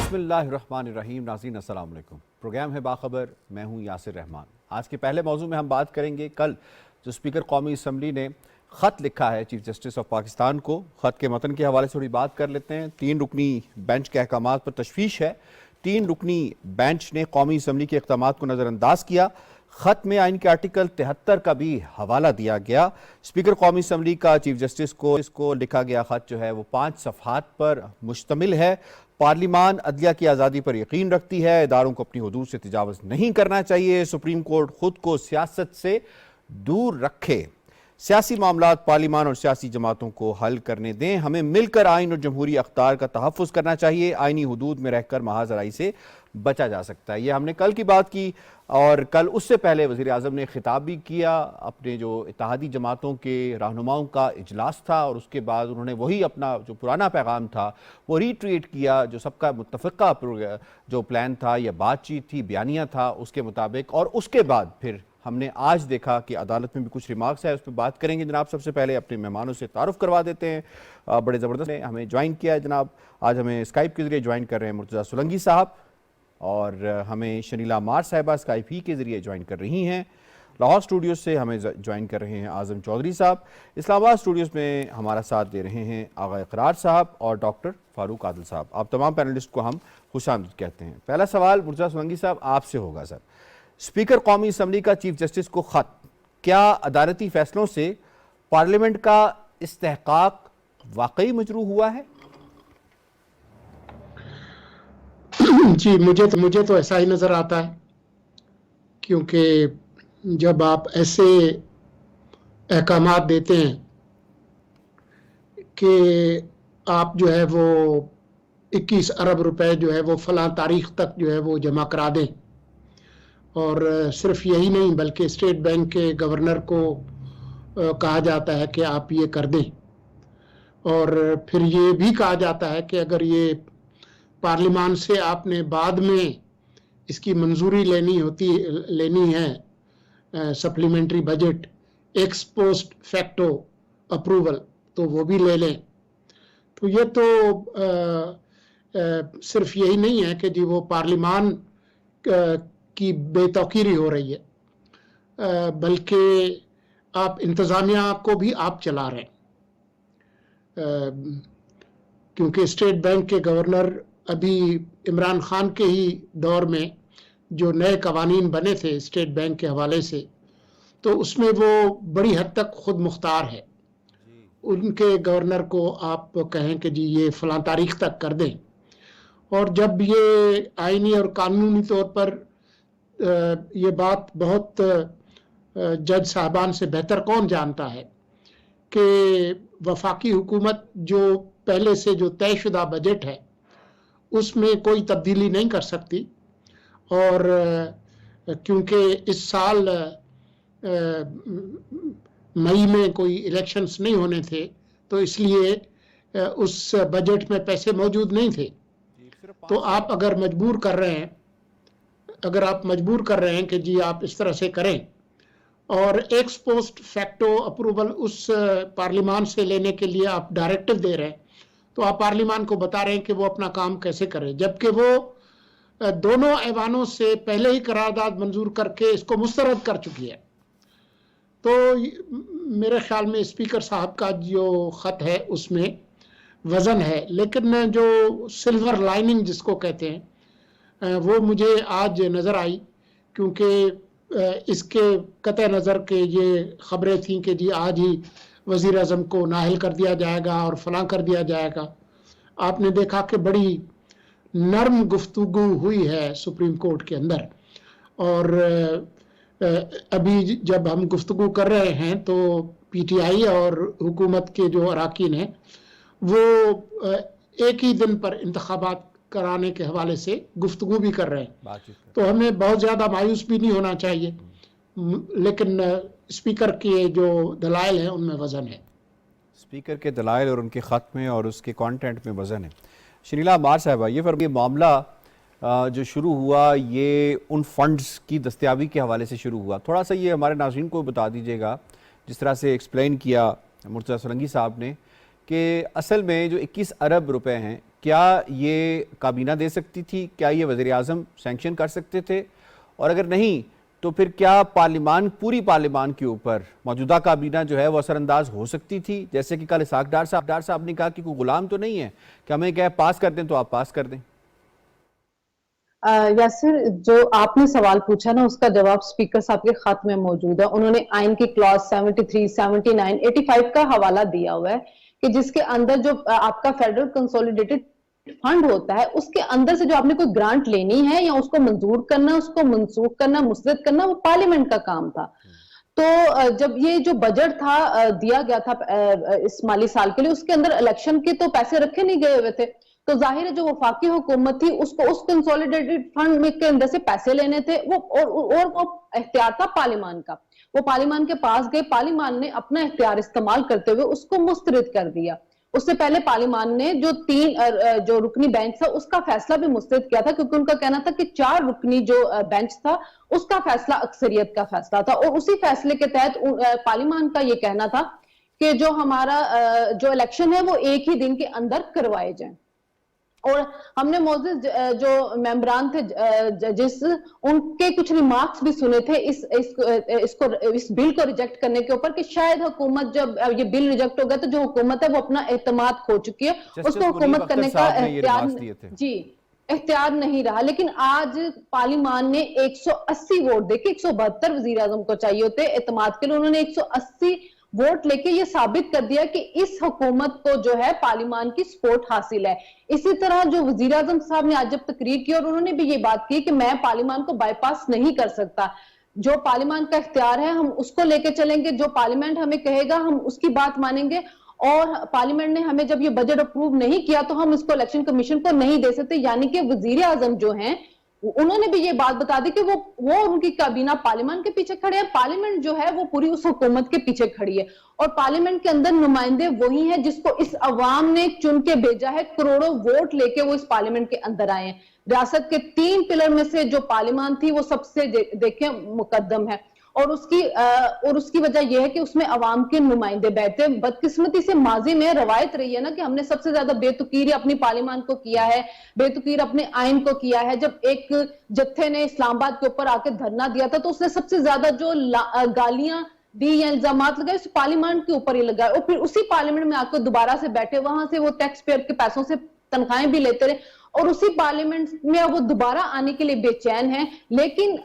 بسم اللہ الرحمن الرحیم. ناظرین السلام علیکم. پروگرام ہے باخبر، میں ہوں یاسر رحمان. آج کے پہلے موضوع میں ہم بات کریں گے کل جو اسپیکر قومی اسمبلی نے خط لکھا ہے چیف جسٹس آف پاکستان کو. خط کے متن کے حوالے سے تھوڑی بات کر لیتے ہیں. 3 رکنی بینچ کے احکامات پر تشویش ہے. 3 رکنی بینچ نے قومی اسمبلی کے اقدامات کو نظر انداز کیا. خط میں آئین کے آرٹیکل 73 کا بھی حوالہ دیا گیا. اسپیکر قومی اسمبلی کا چیف جسٹس کو اس کو لکھا گیا خط جو ہے وہ 5 صفحات پر مشتمل ہے. پارلیمان عدلیہ کی آزادی پر یقین رکھتی ہے، اداروں کو اپنی حدود سے تجاوز نہیں کرنا چاہیے، سپریم کورٹ خود کو سیاست سے دور رکھے، سیاسی معاملات پارلیمان اور سیاسی جماعتوں کو حل کرنے دیں، ہمیں مل کر آئین اور جمہوری اختیار کا تحفظ کرنا چاہیے، آئینی حدود میں رہ کر محاذ آرائی سے بچا جا سکتا ہے. یہ ہم نے کل کی بات کی اور کل اس سے پہلے وزیر اعظم نے خطاب بھی کیا. اپنے جو اتحادی جماعتوں کے رہنماؤں کا اجلاس تھا اور اس کے بعد انہوں نے وہی اپنا جو پرانا پیغام تھا وہ ریٹریٹ کیا، جو سب کا متفقہ جو پلان تھا یا بات چیت تھی، بیانیہ تھا، اس کے مطابق. اور اس کے بعد پھر ہم نے آج دیکھا کہ عدالت میں بھی کچھ ریمارکس ہے، اس پہ بات کریں گے. جناب سب سے پہلے اپنے مہمانوں سے تعارف کروا دیتے ہیں. بڑے زبردست نے ہمیں جوائن کیا ہے جناب. آج ہمیں اسکائپ کے ذریعے جوائن کر رہے ہیں مرتضیٰ سولنگی صاحب، اور ہمیں شنیلا مار صاحبہ اسکائپ ہی کے ذریعے جوائن کر رہی ہیں. لاہور اسٹوڈیوز سے ہمیں جوائن کر رہے ہیں اعظم چودھری صاحب. اسلام آباد اسٹوڈیوز میں ہمارا ساتھ دے رہے ہیں آغا اقرار صاحب اور ڈاکٹر فاروق عادل صاحب. آپ تمام پینلسٹ کو ہم خوش آمدید کہتے ہیں. پہلا سوال مرتضیٰ سولنگی صاحب آپ سے ہوگا. سر، اسپیکر قومی اسمبلی کا چیف جسٹس کو خط، کیا عدالتی فیصلوں سے پارلیمنٹ کا استحقاق واقعی مجروح ہوا ہے؟ جی، مجھے تو ایسا ہی نظر آتا ہے، کیونکہ جب آپ ایسے احکامات دیتے ہیں کہ آپ جو ہے وہ 21 ارب روپے جو ہے وہ فلاں تاریخ تک جو ہے وہ جمع کرا دیں، اور صرف یہی نہیں بلکہ اسٹیٹ بینک کے گورنر کو کہا جاتا ہے کہ آپ یہ کر دیں، اور پھر یہ بھی کہا جاتا ہے کہ اگر یہ پارلیمان سے آپ نے بعد میں اس کی منظوری لینی ہے supplementary budget ex post facto approval, تو وہ بھی لے لیں. تو یہ تو صرف یہی نہیں ہے کہ جی وہ پارلیمان کی بے توقیری ہو رہی ہے، بلکہ آپ انتظامیہ کو بھی آپ چلا رہے ہیں، کیونکہ اسٹیٹ بینک کے گورنر ابھی عمران خان کے ہی دور میں جو نئے قوانین بنے تھے اسٹیٹ بینک کے حوالے سے، تو اس میں وہ بڑی حد تک خود مختار ہے. ان کے گورنر کو آپ کہیں کہ جی یہ فلاں تاریخ تک کر دیں، اور جب یہ آئینی اور قانونی طور پر یہ بات بہت جج صاحبان سے بہتر کون جانتا ہے کہ وفاقی حکومت جو پہلے سے جو طے شدہ بجٹ ہے اس میں کوئی تبدیلی نہیں کر سکتی، اور کیونکہ اس سال مئی میں کوئی الیکشنز نہیں ہونے تھے تو اس لیے اس بجٹ میں پیسے موجود نہیں تھے. تو آپ اگر مجبور کر رہے ہیں کہ جی آپ اس طرح سے کریں، اور ایکس پوسٹ فیکٹو اپروول اس پارلیمان سے لینے کے لیے آپ ڈائریکٹو دے رہے ہیں، تو آپ پارلیمان کو بتا رہے ہیں کہ وہ اپنا کام کیسے کرے، جبکہ وہ دونوں ایوانوں سے پہلے ہی قرارداد منظور کر کے اس کو مسترد کر چکی ہے. تو میرے خیال میں اسپیکر صاحب کا جو خط ہے اس میں وزن ہے، لیکن جو سلور لائننگ جس کو کہتے ہیں وہ مجھے آج نظر آئی، کیونکہ اس کے قطع نظر کہ یہ خبریں تھیں کہ جی آج ہی وزیر اعظم کو نااہل کر دیا جائے گا اور فلاں کر دیا جائے گا. آپ نے دیکھا کہ بڑی نرم گفتگو ہوئی ہے سپریم کورٹ کے اندر، اور ابھی جب ہم گفتگو کر رہے ہیں تو پی ٹی آئی اور حکومت کے جو اراکین ہیں وہ ایک ہی دن پر انتخابات کرانے کے حوالے سے گفتگو بھی کر رہے ہیں. تو ہمیں بہت زیادہ مایوس بھی نہیں ہونا چاہیے، لیکن اسپیکر کے جو دلائل ہیں ان میں وزن ہے. اسپیکر کے دلائل اور ان کے خط میں اور اس کے کانٹینٹ میں وزن ہے. شنیلا مار صاحبہ، یہ معاملہ جو شروع ہوا یہ ان فنڈز کی دستیابی کے حوالے سے شروع ہوا. تھوڑا سا یہ ہمارے ناظرین کو بتا دیجیے گا، جس طرح سے ایکسپلین کیا مرتضیٰ سولنگی صاحب نے، کہ اصل میں جو 21 ارب روپے ہیں کیا یہ کابینہ دے سکتی تھی؟ کیا یہ وزیر اعظم سینکشن کر سکتے تھے؟ اور اگر نہیں تو پھر کیا پارلیمان، پوری پارلیمان کے اوپر موجودہ کابینہ جو ہے وہ اثر انداز ہو سکتی تھی؟ جیسے کہ کل اسحاق ڈار صاحب نے کہا کہ کوئی غلام تو نہیں ہے کہ ہمیں کیا پاس کر دیں تو آپ پاس کر دیں۔ یاسر، جو آپ نے سوال پوچھا نا اس کا جواب سپیکر صاحب کے خط میں موجود ہے۔ انہوں نے آئین کی کلاس 73, 79, 85 کا حوالہ دیا ہوا ہے کہ جس کے اندر جو آپ کا فیڈرل کنسولیڈیٹڈ فنڈ ہوتا ہے اس کے اندر سے جو آپ نے کوئی گرانٹ لینی ہے یا اس کو منظور کرنا، اس کو منسوخ کرنا، مسترد کرنا، وہ پارلیمنٹ کا کام تھا۔ تو جب یہ جو بجٹ تھا دیا گیا تھا اس مالی سال کے لیے، اس کے اندر الیکشن کے تو پیسے رکھے نہیں گئے ہوئے تھے، تو ظاہر ہے جو وفاقی حکومت تھی اس کو اس کنسولیڈیٹڈ فنڈ کے اندر سے پیسے لینے تھے، اور وہ اختیار تھا پارلیمان کا۔ وہ پارلیمان کے پاس گئے، پارلیمان نے اپنا اختیار استعمال کرتے ہوئے اس کو مسترد کر دیا۔ اس سے پہلے پارلیمان نے جو رکنی بینچ تھا اس کا فیصلہ بھی مسترد کیا تھا، کیونکہ ان کا کہنا تھا کہ 4 رکنی جو بینچ تھا اس کا فیصلہ اکثریت کا فیصلہ تھا، اور اسی فیصلے کے تحت پارلیمان کا یہ کہنا تھا کہ جو ہمارا جو الیکشن ہے وہ ایک ہی دن کے اندر کروائے جائیں۔ اور ہم نے موجود جو ممبران تھے جس ان کے کچھ ریمارکس بھی سنے تھے اس بل کو ریجیکٹ کرنے کے اوپر، کہ شاید حکومت جب یہ بل ریجیکٹ ہوگا تو جو حکومت ہے وہ اپنا اعتماد کھو چکی ہے، اس کو حکومت کرنے کا اختیار نہیں رہا۔ لیکن آج پارلیمان نے 180 ووٹ دے کے، 172 وزیر اعظم کو چاہیے ہوتے اعتماد کے لیے، انہوں نے 180 ووٹ لے کے یہ ثابت کر دیا کہ اس حکومت کو جو ہے پارلیمان کی سپورٹ حاصل ہے۔ اسی طرح جو وزیر اعظم صاحب نے آج جب تقریر کی اور انہوں نے بھی یہ بات کی کہ میں پارلیمان کو بائی پاس نہیں کر سکتا، جو پارلیمان کا اختیار ہے ہم اس کو لے کے چلیں گے، جو پارلیمنٹ ہمیں کہے گا ہم اس کی بات مانیں گے، اور پارلیمنٹ نے ہمیں جب یہ بجٹ اپروو نہیں کیا تو ہم اس کو الیکشن کمیشن کو نہیں دے سکتے۔ یعنی کہ وزیر اعظم جو ہیں انہوں نے بھی یہ بات بتا دی کہ وہ ان کی کابینہ پارلیمان کے پیچھے کھڑے ہیں، پارلیمنٹ جو ہے وہ پوری اس حکومت کے پیچھے کھڑی ہے، اور پارلیمنٹ کے اندر نمائندے وہی ہیں جس کو اس عوام نے چن کے بھیجا ہے، کروڑوں ووٹ لے کے وہ اس پارلیمنٹ کے اندر آئے ہیں۔ ریاست کے 3 پلر میں سے جو پارلیمان تھی وہ سب سے دیکھیں مقدم ہے، اور اس کی وجہ یہ ہے کہ اس میں عوام کے نمائندے بیٹھے۔ بدقسمتی سے ماضی میں روایت رہی ہے نا کہ ہم نے سب سے زیادہ بے توقیر اپنی پارلیمان کو کیا ہے، بے توقیر اپنے آئین کو کیا ہے۔ جب ایک جتھے نے اسلام آباد کے اوپر آ کے دھرنا دیا تھا تو اس نے سب سے زیادہ جو گالیاں دی یا الزامات لگائے اس پارلیمان کے اوپر ہی لگائے، اور پھر اسی پارلیمنٹ میں آ کے دوبارہ سے بیٹھے، وہاں سے وہ ٹیکس پیئر کے پیسوں سے تنخواہیں بھی لیتے رہے، اور اسی پارلیمنٹ میں وہ دوبارہ آنے کے لیے بے چین ہیں، لیکن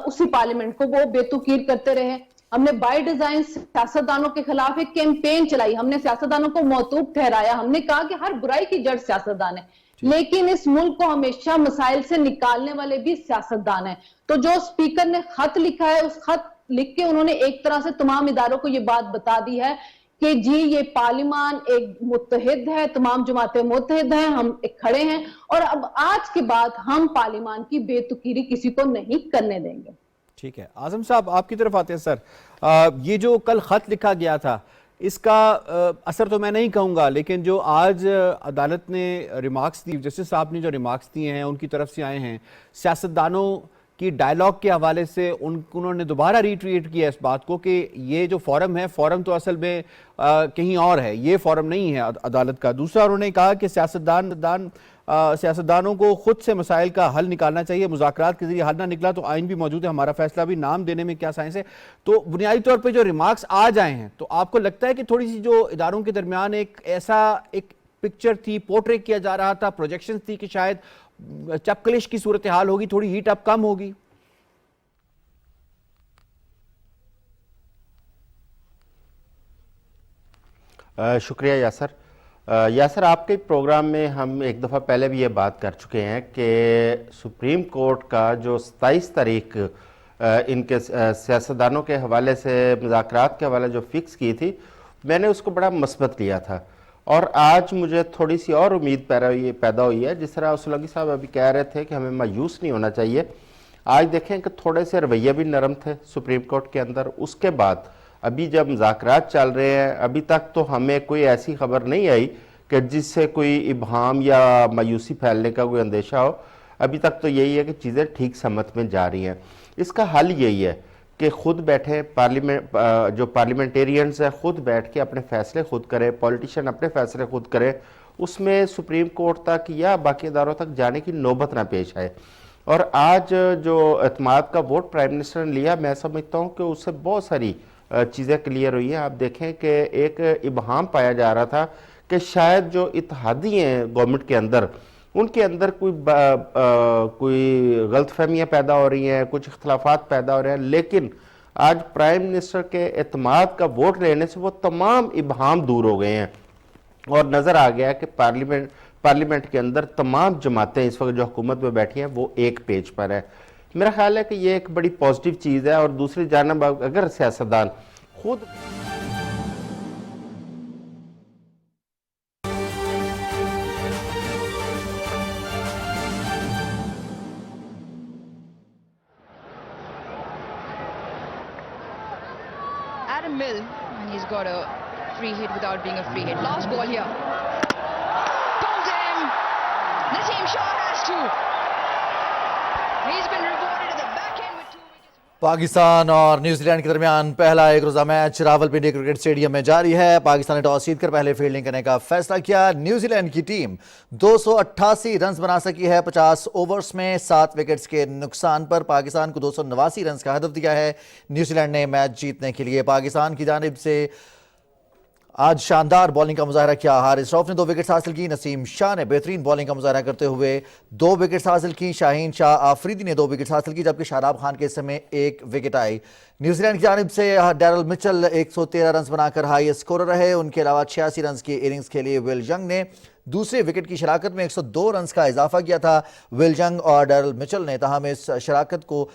اسی پارلیمنٹ کو وہ بے توقیر کرتے رہے۔ ہم نے بائی ڈیزائن سیاستدانوں کے خلاف ایک کیمپین چلائی، ہم نے سیاستدانوں کو موثوق ٹھہرایا، ہم نے کہا کہ ہر برائی کی جڑ سیاستدان ہے، لیکن اس ملک کو ہمیشہ مسائل سے نکالنے والے بھی سیاستدان ہیں۔ تو جو سپیکر نے خط لکھا ہے، اس خط لکھ کے انہوں نے ایک طرح سے تمام اداروں کو یہ بات بتا دی ہے کہ جی یہ پارلیمان ایک متحد ہے، تمام جماعتیں متحد ہیں، ہم ایک کھڑے ہیں، اور اب آج کے بعد ہم پارلیمان کی بے توقیری کسی کو نہیں کرنے دیں گے۔ ٹھیک ہے، اعظم صاحب آپ کی طرف آتے ہیں۔ سر یہ جو کل خط لکھا گیا تھا اس کا اثر تو میں نہیں کہوں گا، لیکن جو آج عدالت نے ریمارکس دی، جسٹس صاحب نے جو ریمارکس دیے ہیں ان کی طرف سے آئے ہیں، سیاستدانوں کی ڈائیلاگ کے حوالے سے انہوں نے دوبارہ ریٹریٹ کیا اس بات کو کہ یہ جو فورم ہے، فورم تو اصل میں کہیں اور ہے، یہ فورم نہیں ہے عدالت کا۔ دوسرا انہوں نے کہا کہ سیاستدانوں کو خود سے مسائل کا حل نکالنا چاہیے، مذاکرات کے ذریعے حل نہ نکلا تو آئین بھی موجود ہے، ہمارا فیصلہ بھی، نام دینے میں کیا سائنس ہے۔ تو بنیادی طور پہ جو ریمارکس آج آئے ہیں، تو آپ کو لگتا ہے کہ تھوڑی سی جو اداروں کے درمیان ایک پکچر تھی، پورٹریٹ کیا جا رہا تھا، پروجیکشنز تھی کہ شاید چپکلش کی صورتحال ہوگی، تھوڑی ہیٹ اپ کم ہوگی؟ شکریہ یاسر، آپ کے پروگرام میں ہم ایک دفعہ پہلے بھی یہ بات کر چکے ہیں کہ سپریم کورٹ کا جو 27 تاریخ ان کے سیاستدانوں کے حوالے سے مذاکرات کے حوالے جو فکس کی تھی، میں نے اس کو بڑا مثبت لیا تھا، اور آج مجھے تھوڑی سی اور امید پیدا ہوئی ہے۔ جس طرح اسلگی صاحب ابھی کہہ رہے تھے کہ ہمیں مایوس نہیں ہونا چاہیے، آج دیکھیں کہ تھوڑے سے رویے بھی نرم تھے سپریم کورٹ کے اندر۔ اس کے بعد ابھی جب مذاکرات چل رہے ہیں، ابھی تک تو ہمیں کوئی ایسی خبر نہیں آئی کہ جس سے کوئی ابہام یا مایوسی پھیلنے کا کوئی اندیشہ ہو۔ ابھی تک تو یہی ہے کہ چیزیں ٹھیک سمت میں جا رہی ہیں۔ اس کا حل یہی ہے کہ خود بیٹھے جو پارلیمنٹیرینز ہیں، خود بیٹھ کے اپنے فیصلے خود کریں، پولیٹیشین اپنے فیصلے خود کریں، اس میں سپریم کورٹ تک یا باقی اداروں تک جانے کی نوبت نہ پیش آئے. اور آج جو اعتماد کا ووٹ پرائم منسٹر نے لیا، میں سمجھتا ہوں کہ اس سے بہت ساری چیزیں کلیئر ہوئی ہیں. آپ دیکھیں کہ ایک ابہام پایا جا رہا تھا کہ شاید جو اتحادی ہیں گورنمنٹ کے اندر، ان کے اندر کوئی غلط فہمیاں پیدا ہو رہی ہیں، کچھ اختلافات پیدا ہو رہے ہیں، لیکن آج پرائم منسٹر کے اعتماد کا ووٹ لینے سے وہ تمام ابہام دور ہو گئے ہیں اور نظر آ گیا کہ پارلیمنٹ کے اندر تمام جماعتیں اس وقت جو حکومت میں بیٹھی ہیں وہ ایک پیج پر ہے. میرا خیال ہے کہ یہ ایک بڑی پازیٹیو چیز ہے. اور دوسری جانب اگر سیاستدان خود Adam Mill, and he's got a free hit without being a free hit. Last ball here. Pulled him. Naseem Shah has to. He's been rewarded at the back end with 2 wickets. Pakistan اور New Zealand کے درمیان پہلا ایک روزہ match Rawalpindi cricket stadium میں جاری ہے. پاکستان نے ٹاس جیت کر پہلے فیلڈنگ کرنے کا فیصلہ کیا. نیوزی لینڈ کی ٹیم 288 رنز بنا سکی ہے 50 اوورز میں 7 وکٹس کے نقصان پر. پاکستان کو 289 رنز کا ہدف دیا ہے نیوزی لینڈ نے میچ جیتنے کے لیے. پاکستان کی جانب سے آج شاندار بولنگ کا مظاہرہ کیا. حارث رؤف نے 2 وکٹس حاصل کی. نسیم شاہ نے بہترین بولنگ کا مظاہرہ کرتے ہوئے 2 وکٹس حاصل کی. شاہین شاہ آفریدی نے 2 وکٹس حاصل کی جبکہ شاداب خان کے حصے میں 1 وکٹ آئی. نیوزی لینڈ کی جانب سے ڈیرل مچل 113 رنز بنا کر ہائی اسکورر رہے. ان کے علاوہ 86 رنز کی اننگز کے لیے ول ینگ نے دوسرے وکٹ کی شراکت میں 102 رنز کا اضافہ کیا تھا. ول ینگ اور ڈیرل مچل نے تاہم اس شراکت کو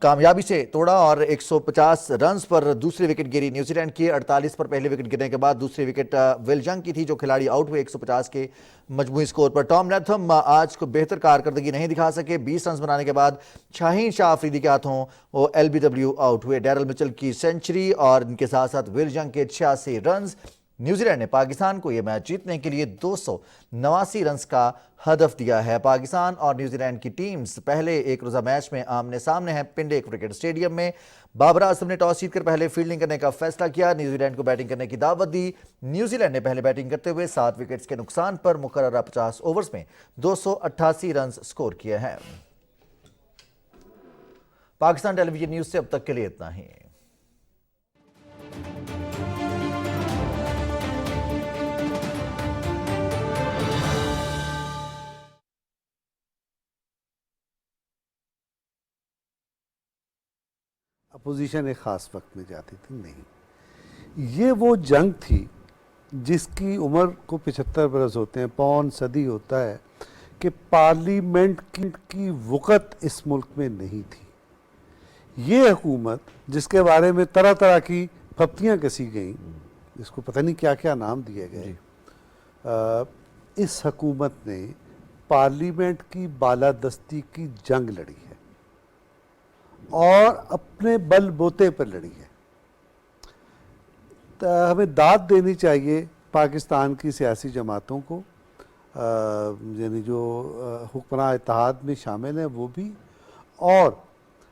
کامیابی سے توڑا اور 150 رنز پر دوسری وکٹ گری نیوزی لینڈ کی. 48 پر پہلی وکٹ گرنے کے بعد دوسری وکٹ ول ینگ کی تھی جو کھلاڑی آؤٹ ہوئے 150 کے مجموعی سکور پر. ٹام لیتھم آج کو بہتر کارکردگی نہیں دکھا سکے. 20 رنز بنانے کے بعد شاہین شاہ آفریدی کے ہاتھوں وہ LBW آؤٹ ہوئے. ڈیرل مچل کی سینچری اور ان کے ساتھ ساتھ ول ینگ کے 86 رنز. نیوزی لینڈ نے پاکستان کو یہ میچ جیتنے کے لیے 289 رنز کا ہدف دیا ہے. پاکستان اور نیوزی لینڈ کی ٹیمز پہلے ایک روزہ میچ میں آمنے سامنے ہیں پنڈے کرکٹ اسٹیڈیم میں. بابر اعظم نے ٹاس جیت کر پہلے فیلڈنگ کرنے کا فیصلہ کیا. نیوزی لینڈ کو بیٹنگ کرنے کی دعوت دی. نیوزی لینڈ نے پہلے بیٹنگ کرتے ہوئے 7 وکٹس کے نقصان پر مقررہ 50 اوورز میں 288 رنز سکور کیے ہیں. پاکستان ٹیلی ویژن نیوز سے اب تک کے لیے اتنا ہی. اپوزیشن ایک خاص وقت میں جاتی تھی نہیں. یہ وہ جنگ تھی جس کی عمر کو 75 برس ہوتے ہیں، پون صدی ہوتا ہے کہ پارلیمنٹ کی وقت اس ملک میں نہیں تھی. یہ حکومت جس کے بارے میں طرح طرح کی پھپتیاں کسی گئیں، جس کو پتہ نہیں کیا کیا نام دیے گئے، اس حکومت نے پارلیمنٹ کی بالادستی کی جنگ لڑی ہے اور اپنے بل بوتے پر لڑی ہے. ہمیں داد دینی چاہیے پاکستان کی سیاسی جماعتوں کو، یعنی جو حکمراں اتحاد میں شامل ہیں وہ بھی. اور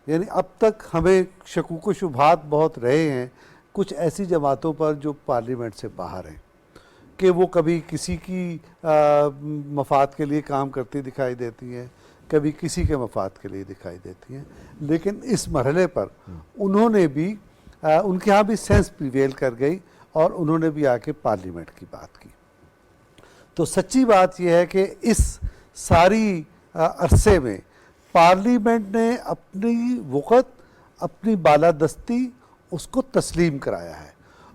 یعنی اب تک ہمیں شکوک و شبہات بہت رہے ہیں کچھ ایسی جماعتوں پر جو پارلیمنٹ سے باہر ہیں کہ وہ کبھی کسی کی مفاد کے لیے کام کرتی دکھائی دیتی ہیں، کبھی کسی کے مفاد کے لیے دکھائی دیتی ہیں. لیکن اس مرحلے پر انہوں نے بھی ان کے ہاں بھی سینس پریویل کر گئی اور انہوں نے بھی آ کے پارلیمنٹ کی بات کی. تو سچی بات یہ ہے کہ اس ساری عرصے میں پارلیمنٹ نے اپنی وقت، اپنی بالادستی اس کو تسلیم کرایا ہے.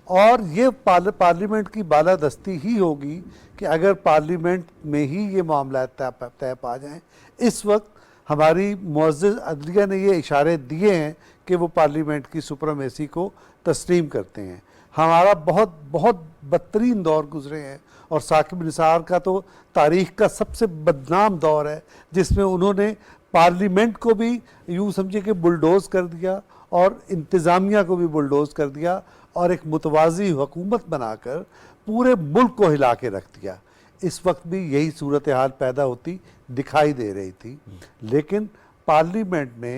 اور یہ پارلیمنٹ کی بالادستی ہی ہوگی کہ اگر پارلیمنٹ میں ہی یہ معاملات طے پا جائیں. اس وقت ہماری معزز عدلیہ نے یہ اشارے دیے ہیں کہ وہ پارلیمنٹ کی سپریمیسی کو تسلیم کرتے ہیں. ہمارا بہت بہت بدترین دور گزرے ہیں اور ثاقب نثار کا تو تاریخ کا سب سے بدنام دور ہے جس میں انہوں نے پارلیمنٹ کو بھی یوں سمجھے کہ بلڈوز کر دیا اور انتظامیہ کو بھی بلڈوز کر دیا اور ایک متوازی حکومت بنا کر پورے ملک کو ہلا کے رکھ دیا. اس وقت بھی یہی صورتحال پیدا ہوتی دکھائی دے رہی تھی. لیکن پارلیمنٹ نے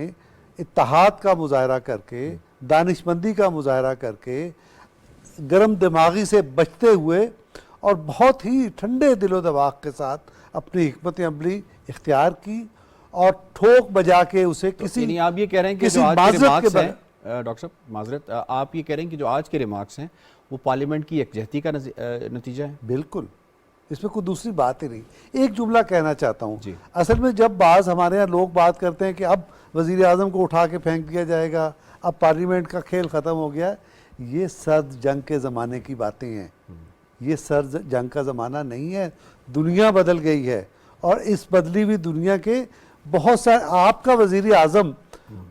اتحاد کا مظاہرہ کر کے، دانشمندی کا مظاہرہ کر کے، گرم دماغی سے بچتے ہوئے اور بہت ہی ٹھنڈے دل و دماغ کے ساتھ اپنی حکمت عملی اختیار کی اور ٹھوک بجا کے اسے کسی یعنی آپ یہ کہہ رہے ہیں کہ کسی جو آج کے معذرت ریمارکس کے ہیں ڈاکٹر صاحب معذرت آپ یہ کہہ رہے ہیں کہ جو آج کے ریمارکس ہیں وہ پارلیمنٹ کی یکجہتی کا نتیجہ ہے؟ بالکل، اس میں کوئی دوسری بات ہی نہیں. ایک جملہ کہنا چاہتا ہوں. جی. اصل میں جب بعض ہمارے یہاں لوگ بات کرتے ہیں کہ اب وزیر اعظم کو اٹھا کے پھینک دیا جائے گا، اب پارلیمنٹ کا کھیل ختم ہو گیا، یہ سرد جنگ کے زمانے کی باتیں ہیں. یہ سرد جنگ کا زمانہ نہیں ہے. دنیا بدل گئی ہے اور اس بدلی ہوئی دنیا کے بہت سارے، آپ کا وزیر اعظم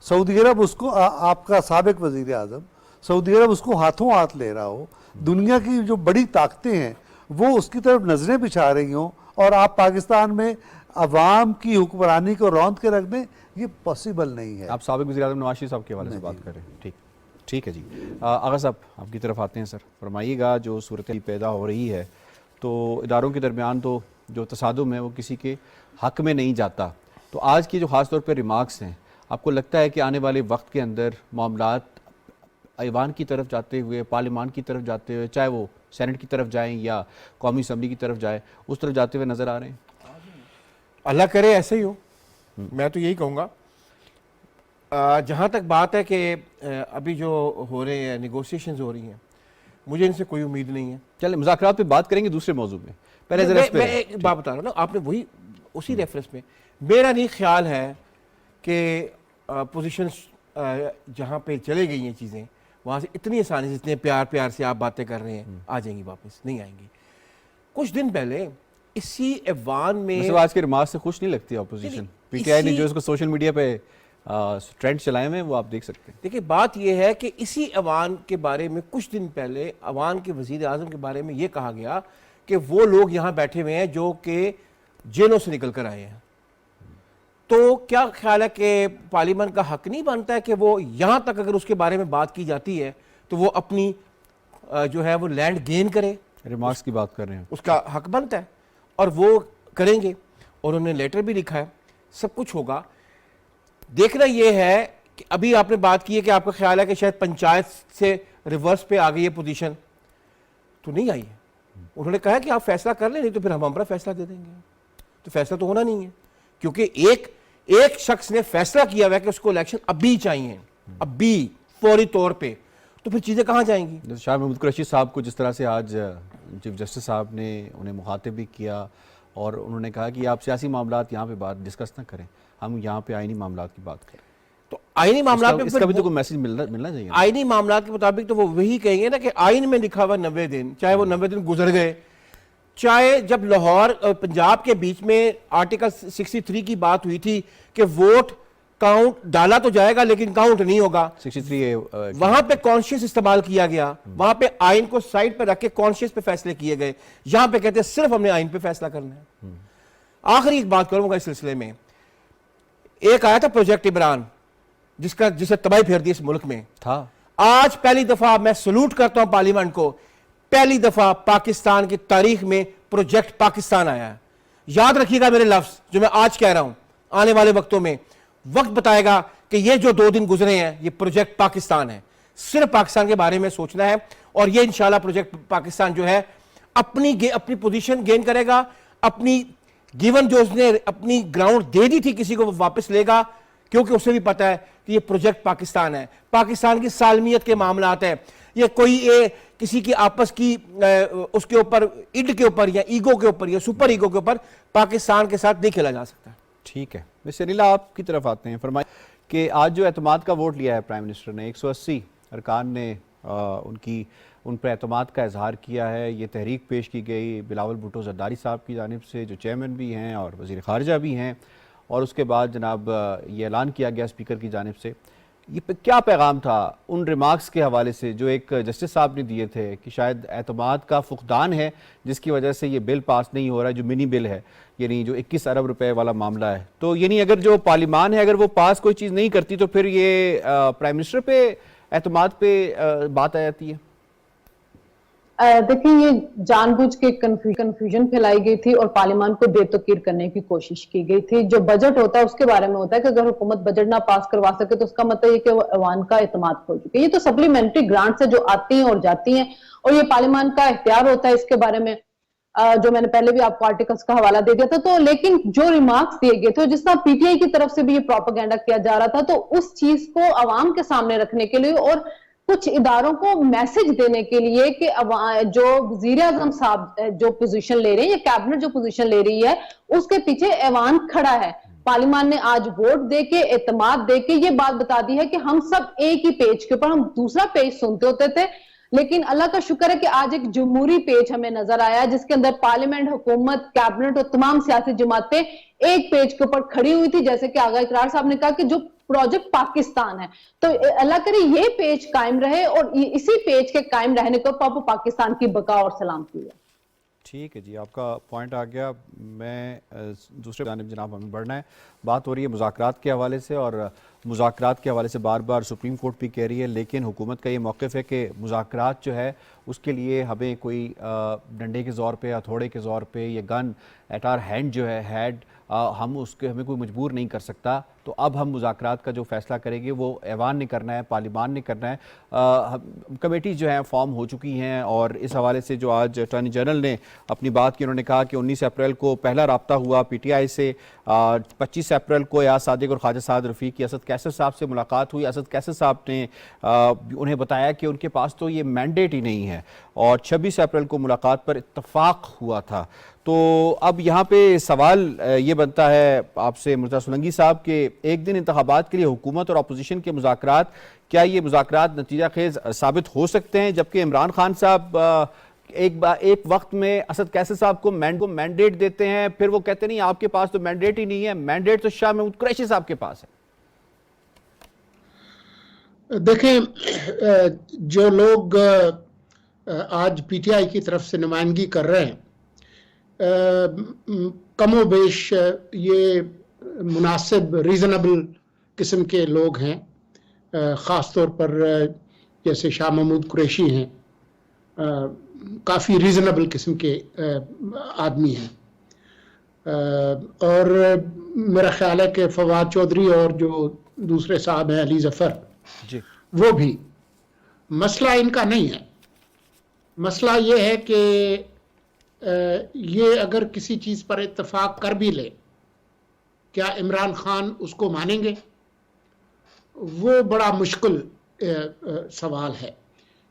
سعودی عرب اس کو، آپ کا سابق وزیر اعظم سعودی عرب اس کو ہاتھوں ہاتھ لے رہا ہو، دنیا کی جو بڑی طاقتیں ہیں وہ اس کی طرف نظریں بچھا رہی ہوں، اور آپ پاکستان میں عوام کی حکمرانی کو روند کے رکھ دیں، یہ پاسبل نہیں ہے. آپ سابق وزیر اعظم نواز شریف صاحب کے حوالے سے بات کر رہے ہیں. ٹھیک ہے جی. آغا صاحب آپ کی طرف آتے ہیں. سر فرمائیے گا، جو صورت پیدا ہو رہی ہے تو اداروں کے درمیان تو جو تصادم ہے وہ کسی کے حق میں نہیں جاتا، تو آج کی جو خاص طور پہ ریمارکس ہیں، آپ کو لگتا ہے کہ آنے والے وقت کے اندر معاملات ایوان کی طرف جاتے ہوئے، پارلیمان کی طرف جاتے ہوئے، چاہے وہ سینٹ کی طرف جائیں یا قومی اسمبلی کی طرف جائیں، اس طرف جاتے ہوئے نظر آ رہے ہیں؟ اللہ کرے ایسے ہی ہو. میں تو یہی کہوں گا. جہاں تک بات ہے کہ ابھی جو ہو رہے ہیں نیگوسیشنز ہو رہی ہیں، مجھے ان سے کوئی امید نہیں ہے. چلیں مذاکرات پہ بات کریں گے دوسرے موضوع میں. پہلے ذرا اس پہ میں ایک بات بتا رہا ہوں نا، آپ نے وہی اسی ریفرنس میں، میرا نہیں خیال ہے کہ پوزیشنز جہاں پہ چلے گئی ہیں چیزیں وہاں سے اتنی آسانی سے، اتنے پیار سے آپ باتیں کر رہے ہیں، آ جائیں گی واپس. نہیں آئیں گی. کچھ دن پہلے اسی ایوان میں آج کے ریمارکس سے خوش نہیں لگتی اپوزیشن. پی ٹی آئی نے جو اس کو سوشل میڈیا پہ ٹرینڈ چلائے ہوئے ہیں وہ آپ دیکھ سکتے ہیں. دیکھیں بات یہ ہے کہ اسی ایوان کے بارے میں کچھ دن پہلے ایوان کے وزیر اعظم کے بارے میں یہ کہا گیا کہ وہ لوگ یہاں بیٹھے ہوئے ہیں جو کہ جیلوں سے نکل کر آئے ہیں. تو کیا خیال ہے کہ پارلیمنٹ کا حق نہیں بنتا ہے کہ وہ یہاں تک اگر اس کے بارے میں بات کی جاتی ہے تو وہ اپنی جو ہے وہ لینڈ گین کرے؟ ریمارکس کی بات کر رہے ہیں. اس کا حق بنتا ہے اور وہ کریں گے. اور انہوں نے لیٹر بھی لکھا ہے، سب کچھ ہوگا. دیکھنا یہ ہے کہ ابھی آپ نے بات کی ہے کہ آپ کا خیال ہے کہ شاید پنچایت سے ریورس پہ آ گئی ہے پوزیشن، تو نہیں آئی ہے. انہوں نے کہا کہ آپ فیصلہ کر لیں، نہیں تو پھر ہم ہمارا فیصلہ دے دیں گے. تو فیصلہ تو ہونا نہیں ہے، کیونکہ ایک شخص نے فیصلہ کیا ہوا ہے کہ اس کو الیکشن ابھی چاہیے، ابھی فوری طور پہ. تو پھر چیزیں کہاں جائیں گی؟ شاہ محمود قریشی صاحب کو جس طرح سے آج چیف جسٹس صاحب نے انہیں مخاطب بھی کیا اور انہوں نے کہا کہ آپ سیاسی معاملات یہاں پہ بات ڈسکس نہ کریں، ہم یہاں پہ آئینی معاملات کی بات کریں. تو آئینی معاملات اس کا بھی تو کوئی میسج ملنا چاہیے. آئینی معاملات کے مطابق تو وہ وہی کہیں گے نا کہ آئین میں لکھا ہوا 90 دن، چاہے وہ 90 دن گزر گئے. چاہے جب لاہور اور پنجاب کے بیچ میں آرٹیکل 63 کی بات ہوئی تھی کہ ووٹ کاؤنٹ ڈالا تو جائے گا لیکن کاؤنٹ نہیں ہوگا، 63 وہاں پہ کانشیس استعمال کیا گیا، وہاں پہ آئین کو سائڈ پہ رکھ کے کانشیس پہ فیصلے کیے گئے. یہاں پہ کہتے ہیں صرف ہم نے آئین پہ فیصلہ کرنا ہے. آخری ایک بات کروں گا اس سلسلے میں. ایک آیا تھا پروجیکٹ عمران جسے تباہی پھیر دی اس ملک میں تھا. آج پہلی دفعہ میں سلوٹ کرتا ہوں پارلیمنٹ کو، پہلی دفعہ پاکستان کی تاریخ میں پروجیکٹ پاکستان آیا ہے. یاد رکھیے گا میرے لفظ جو میں آج کہہ رہا ہوں، آنے والے وقتوں میں وقت بتائے گا کہ یہ جو 2 دن گزرے ہیں یہ پروجیکٹ پاکستان ہے. صرف پاکستان کے بارے میں سوچنا ہے اور یہ انشاءاللہ پروجیکٹ پاکستان جو ہے اپنی پوزیشن گین کرے گا. اپنی گیون جو اس نے اپنی گراؤنڈ دے دی تھی کسی کو وہ واپس لے گا، کیونکہ اسے بھی پتا ہے کہ یہ پروجیکٹ پاکستان ہے. پاکستان کی سالمیت کے معاملات ہیں. یہ کوئی کسی کی آپس کی اس کے اوپر اڈ کے اوپر یا ایگو کے اوپر یا سپر ایگو کے اوپر پاکستان کے ساتھ نہیں کھیلا جا سکتا. ٹھیک ہے. ویسے نیلا آپ کی طرف آتے ہیں. فرمائیں کہ آج جو اعتماد کا ووٹ لیا ہے پرائم منسٹر نے، 180 ارکان نے ان پر اعتماد کا اظہار کیا ہے. یہ تحریک پیش کی گئی بلاول بھٹو زرداری صاحب کی جانب سے جو چیئرمین بھی ہیں اور وزیر خارجہ بھی ہیں، اور اس کے بعد جناب یہ اعلان کیا گیا اسپیکر کی جانب سے. یہ کیا پیغام تھا ان ریمارکس کے حوالے سے جو ایک جسٹس صاحب نے دیے تھے کہ شاید اعتماد کا فقدان ہے جس کی وجہ سے یہ بل پاس نہیں ہو رہا ہے، جو منی بل ہے، یعنی جو 21 ارب روپے والا معاملہ ہے. تو یعنی اگر جو پارلیمان ہے اگر وہ پاس کوئی چیز نہیں کرتی تو پھر یہ پرائم منسٹر پہ اعتماد پہ بات آ جاتی ہے. دیکھیں یہ جان بوجھ کے کنفیوژن پھیلائی گئی تھی اور پارلیمان کو بے توقیر کرنے کی کوشش کی گئی تھی. جو بجٹ ہوتا ہے اس کے بارے میں ہوتا ہے کہ اگر حکومت بجٹ نہ پاس کروا سکے تو اس کا مطلب یہ کہ وہ ایوان کا اعتماد کھو چکے. یہ تو سپلیمنٹری گرانٹ سے جو آتی ہیں اور جاتی ہیں اور یہ پارلیمان کا اختیار ہوتا ہے اس کے بارے میں جو میں نے پہلے بھی آپ کو آرٹیکلز کا حوالہ دے دیا تھا. تو لیکن جو ریمارکس دیے گئے تھے جس طرح پی ٹی آئی کی طرف سے بھی یہ پروپیگنڈا کیا جا رہا تھا, تو اس چیز کو عوام کے سامنے رکھنے کے لیے اور کچھ اداروں کو میسج دینے کے لیے کہ جو وزیر اعظم صاحب جو پوزیشن لے رہے ہیں یا کیبنٹ جو پوزیشن لے رہی ہے اس کے پیچھے ایوان کھڑا ہے. پارلیمان نے آج ووٹ دے کے, اعتماد دے کے یہ بات بتا دی ہے کہ ہم سب ایک ہی پیج کے اوپر, ہم دوسرا پیج سنتے ہوتے تھے لیکن اللہ کا شکر ہے کہ آج ایک جمہوری پیج ہمیں نظر آیا جس کے اندر پارلیمنٹ, حکومت, کیبنٹ اور تمام سیاسی جماعتیں ایک پیج کے اوپر کھڑی ہوئی تھی. جیسے کہ آغا اقرار صاحب نے کہا کہ جو پروجیکٹ پاکستان ہے, تو اللہ کرے یہ پیج قائم رہے اور اسی پیج کے قائم رہنے کو پاکستان کی بقا اور سلامتی ہے. ٹھیک ہے جی, آپ کا پوائنٹ آ گیا. میں دوسرے جانب جناب ہمیں بڑھنا ہے. بات ہو رہی ہے مذاکرات کے حوالے سے, اور مذاکرات کے حوالے سے بار بار سپریم کورٹ بھی کہہ رہی ہے, لیکن حکومت کا یہ موقف ہے کہ مذاکرات جو ہے اس کے لیے ہمیں کوئی ڈنڈے کے زور پہ, ہتھوڑے کے زور پہ, یہ گن ایٹ آر ہینڈ جو ہے ہیڈ, ہمیں کوئی مجبور نہیں کر سکتا. تو اب ہم مذاکرات کا جو فیصلہ کریں گے وہ ایوان نے کرنا ہے, پارلیمان نے کرنا ہے. کمیٹی جو ہیں فارم ہو چکی ہیں, اور اس حوالے سے جو آج اٹارنی جنرل نے اپنی بات کی, انہوں نے کہا کہ 19 اپریل کو پہلا رابطہ ہوا پی ٹی آئی سے, 25 اپریل کو ایاز صادق اور خواجہ سعد رفیق کی اسد کیسر صاحب سے ملاقات ہوئی. اسد کیسر صاحب نے انہیں بتایا کہ ان کے پاس تو یہ مینڈیٹ ہی نہیں ہے, اور 26 اپریل کو ملاقات پر اتفاق ہوا تھا. تو اب یہاں پہ سوال یہ بنتا ہے آپ سے مرتضیٰ سولنگی صاحب کہ ایک دن انتخابات کے لیے حکومت اور اپوزیشن کے مذاکرات, کیا یہ مذاکرات نتیجہ خیز ثابت ہو سکتے ہیں؟ جبکہ عمران خان صاحب ایک وقت میں اسد کیسر صاحب کو مینڈیٹ دیتے ہیں, پھر وہ کہتے نہیں آپ کے پاس تو مینڈیٹ ہی نہیں ہے, مینڈیٹ تو شاہ محمود قریشی صاحب کے پاس ہے. دیکھیں, جو لوگ آج پی ٹی آئی کی طرف سے نمائندگی کر رہے ہیں کم و بیش یہ مناسب ریزنبل قسم کے لوگ ہیں, خاص طور پر جیسے شاہ محمود قریشی ہیں, کافی ریزنبل قسم کے آدمی ہیں. اور میرا خیال ہے کہ فواد چودھری اور جو دوسرے صاحب ہیں علی ظفر جی, وہ بھی. مسئلہ ان کا نہیں ہے. مسئلہ یہ ہے کہ یہ اگر کسی چیز پر اتفاق کر بھی لے, کیا عمران خان اس کو مانیں گے؟ وہ بڑا مشکل سوال ہے,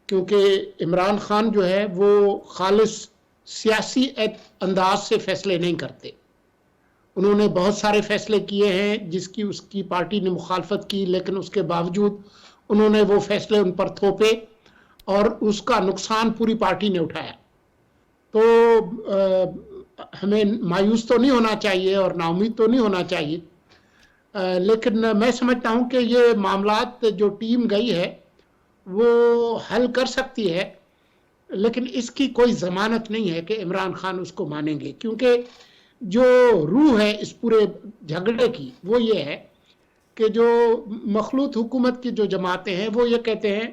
کیونکہ عمران خان جو ہے وہ خالص سیاسی انداز سے فیصلے نہیں کرتے. انہوں نے بہت سارے فیصلے کیے ہیں جس کی اس کی پارٹی نے مخالفت کی, لیکن اس کے باوجود انہوں نے وہ فیصلے ان پر تھوپے اور اس کا نقصان پوری پارٹی نے اٹھایا. تو ہمیں مایوس تو نہیں ہونا چاہیے اور نا امید تو نہیں ہونا چاہیے, لیکن میں سمجھتا ہوں کہ یہ معاملات جو ٹیم گئی ہے وہ حل کر سکتی ہے, لیکن اس کی کوئی ضمانت نہیں ہے کہ عمران خان اس کو مانیں گے. کیونکہ جو روح ہے اس پورے جھگڑے کی وہ یہ ہے کہ جو مخلوط حکومت کی جو جماعتیں ہیں وہ یہ کہتے ہیں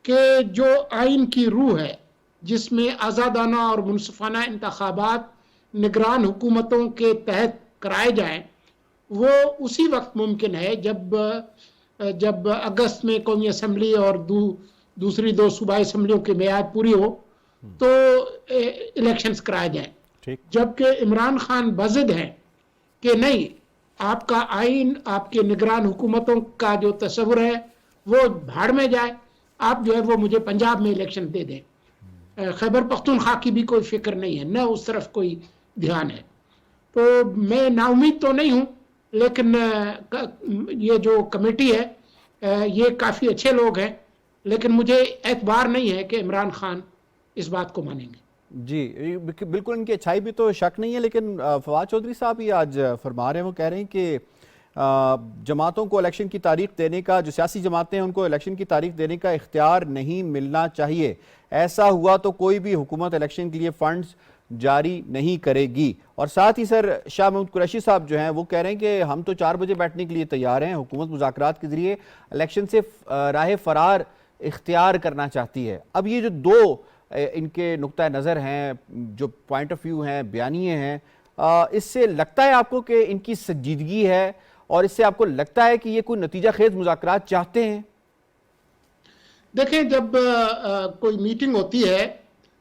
کہ جو آئین کی روح ہے جس میں آزادانہ اور منصفانہ انتخابات نگران حکومتوں کے تحت کرائے جائیں, وہ اسی وقت ممکن ہے جب اگست میں قومی اسمبلی اور دوسری 2 صوبائی اسمبلیوں کی میعاد پوری ہو تو الیکشنز کرائے جائیں. جبکہ عمران خان بضد ہیں کہ نہیں, آپ کا آئین آپ کے نگران حکومتوں کا جو تصور ہے وہ بھاڑ میں جائے, آپ جو ہے وہ مجھے پنجاب میں الیکشن دے دیں. خیبر پختونخوا کی بھی کوئی فکر نہیں ہے, نہ اس طرف کوئی دھیان ہے. تو میں نا امید تو نہیں ہوں, لیکن یہ جو کمیٹی ہے یہ کافی اچھے لوگ ہیں, لیکن مجھے اعتبار نہیں ہے کہ عمران خان اس بات کو مانیں گے. جی بالکل, ان کی اچھائی بھی تو شک نہیں ہے, لیکن فواد چودھری صاحب یہ آج فرما رہے ہیں, وہ کہہ رہے ہیں کہ جماعتوں کو الیکشن کی تاریخ دینے کا, جو سیاسی جماعتیں ہیں ان کو الیکشن کی تاریخ دینے کا اختیار نہیں ملنا چاہیے. ایسا ہوا تو کوئی بھی حکومت الیکشن کے لیے فنڈز جاری نہیں کرے گی. اور ساتھ ہی سر شاہ محمود قریشی صاحب جو ہیں وہ کہہ رہے ہیں کہ ہم تو 4 بجے بیٹھنے کے لیے تیار ہیں, حکومت مذاکرات کے ذریعے الیکشن سے راہ فرار اختیار کرنا چاہتی ہے. اب یہ جو 2 ان کے نقطہ نظر ہیں, جو پوائنٹ آف ویو ہیں, بیانیے ہیں, اس سے لگتا ہے آپ کو کہ ان کی سنجیدگی ہے, اور اس سے آپ کو لگتا ہے کہ یہ کوئی نتیجہ خیز مذاکرات چاہتے ہیں؟ دیکھیں, جب کوئی میٹنگ ہوتی ہے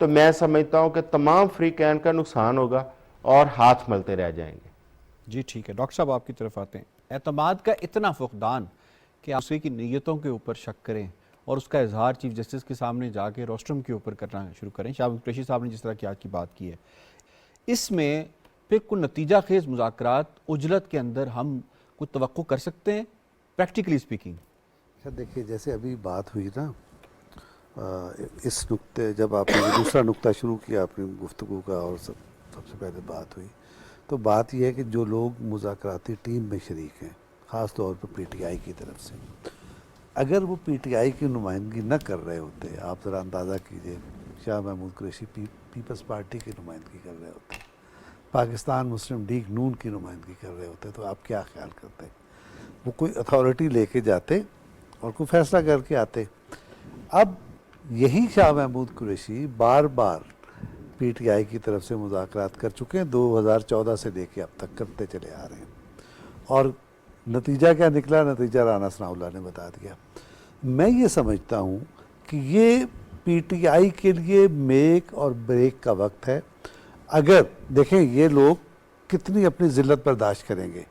تو میں سمجھتا ہوں کہ تمام فریقین کا نقصان ہوگا اور ہاتھ ملتے رہ جائیں گے. جی ٹھیک ہے، ڈاکٹر صاحب آپ کی طرف آتے ہیں. اعتماد کا اتنا فقدان کہ آپ دوسرے کی نیتوں کے اوپر شک کریں اور اس کا اظہار چیف جسٹس کے سامنے جا کے روسٹرم کے اوپر کرنا شروع کریں. شاہد قریشی صاحب نے جس طرح کی آج کی بات کی ہے، اس میں پھر کوئی نتیجہ خیز مذاکرات عجلت کے اندر ہم کوئی توقع کر سکتے ہیں پریکٹیکلی اسپیکنگ؟ دیکھیے جیسے ابھی بات ہوئی نا، اس نقطے جب آپ نے دوسرا نقطہ شروع کیا اپنی گفتگو کا اور سب سے پہلے بات ہوئی، تو بات یہ ہے کہ جو لوگ مذاکراتی ٹیم میں شریک ہیں، خاص طور پر پی ٹی آئی کی طرف سے، اگر وہ پی ٹی آئی کی نمائندگی نہ کر رہے ہوتے، آپ ذرا اندازہ کیجئے شاہ محمود قریشی پیپلز پارٹی کی نمائندگی کر رہے ہوتے، پاکستان مسلم لیگ نون کی نمائندگی کر رہے ہوتے، تو آپ کیا خیال کرتے؟ وہ کوئی اتھارٹی لے کے جاتے اور کوئی فیصلہ کر کے آتے. اب یہی شاہ محمود قریشی بار بار پی ٹی آئی کی طرف سے مذاکرات کر چکے ہیں، 2014 سے لے کے اب تک کرتے چلے آ رہے ہیں. اور نتیجہ کیا نکلا؟ نتیجہ رانا ثناء اللہ نے بتا دیا. میں یہ سمجھتا ہوں کہ یہ پی ٹی آئی کے لیے میک اور بریک کا وقت ہے. اگر دیکھیں یہ لوگ کتنی اپنی ذلت برداشت کریں گے،